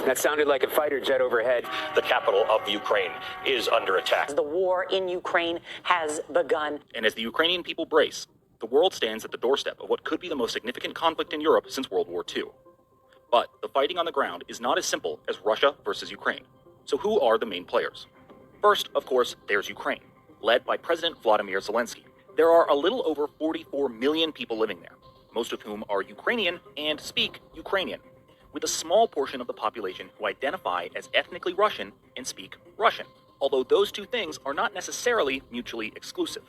That sounded like a fighter jet overhead. The capital of Ukraine is under attack. The war in Ukraine has begun. And as the Ukrainian people brace, the world stands at the doorstep of what could be the most significant conflict in Europe since World War II. But the fighting on the ground is not as simple as Russia versus Ukraine. So who are the main players? First, of course, there's Ukraine, led by President Vladimir Zelensky. There are a little over 44 million people living there, most of whom are Ukrainian and speak Ukrainian, with a small portion of the population who identify as ethnically Russian and speak Russian, although those two things are not necessarily mutually exclusive.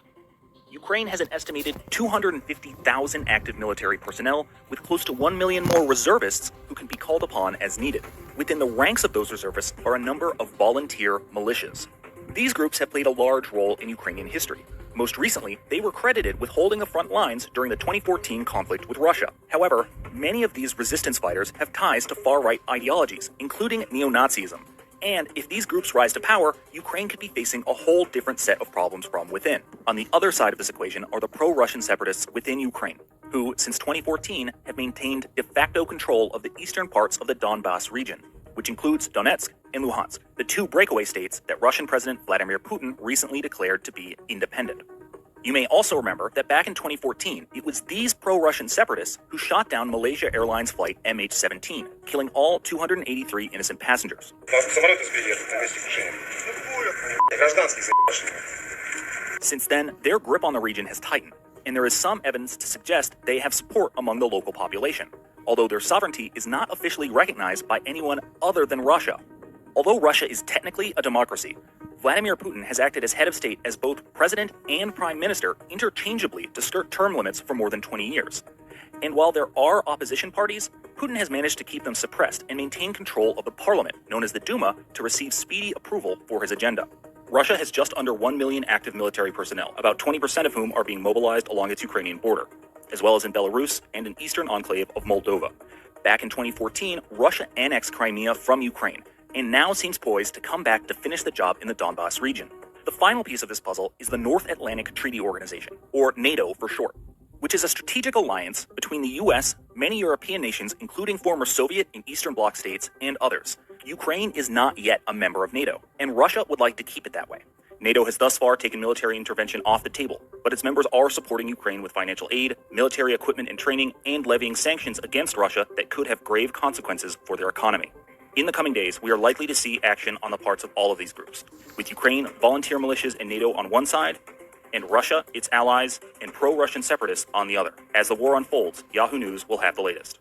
Ukraine has an estimated 250,000 active military personnel, with close to 1 million more reservists who can be called upon as needed. Within the ranks of those reservists are a number of volunteer militias. These groups have played a large role in Ukrainian history. Most recently, they were credited with holding the front lines during the 2014 conflict with Russia. However, many of these resistance fighters have ties to far-right ideologies, including neo-Nazism. And if these groups rise to power, Ukraine could be facing a whole different set of problems from within. On the other side of this equation are the pro-Russian separatists within Ukraine, who, since 2014, have maintained de facto control of the eastern parts of the Donbas region, which includes Donetsk and Luhansk, the two breakaway states that Russian President Vladimir Putin recently declared to be independent. You may also remember that back in 2014, it was these pro-Russian separatists who shot down Malaysia Airlines flight MH17, killing all 283 innocent passengers. Since then, their grip on the region has tightened, and there is some evidence to suggest they have support among the local population, although their sovereignty is not officially recognized by anyone other than Russia. Although Russia is technically a democracy, Vladimir Putin has acted as head of state as both president and prime minister interchangeably to skirt term limits for more than 20 years. And while there are opposition parties, Putin has managed to keep them suppressed and maintain control of the parliament, known as the Duma, to receive speedy approval for his agenda. Russia has just under 1 million active military personnel, about 20% of whom are being mobilized along its Ukrainian border, as well as in Belarus and an eastern enclave of Moldova. Back in 2014, Russia annexed Crimea from Ukraine, and now seems poised to come back to finish the job in the Donbas region. The final piece of this puzzle is the North Atlantic Treaty Organization, or NATO for short, which is a strategic alliance between the US, many European nations, including former Soviet and Eastern Bloc states, and others. Ukraine is not yet a member of NATO, and Russia would like to keep it that way. NATO has thus far taken military intervention off the table, but its members are supporting Ukraine with financial aid, military equipment and training, and levying sanctions against Russia that could have grave consequences for their economy. In the coming days, we are likely to see action on the parts of all of these groups, with Ukraine, volunteer militias, and NATO on one side, and Russia, its allies, and pro-Russian separatists on the other. As the war unfolds, Yahoo News will have the latest.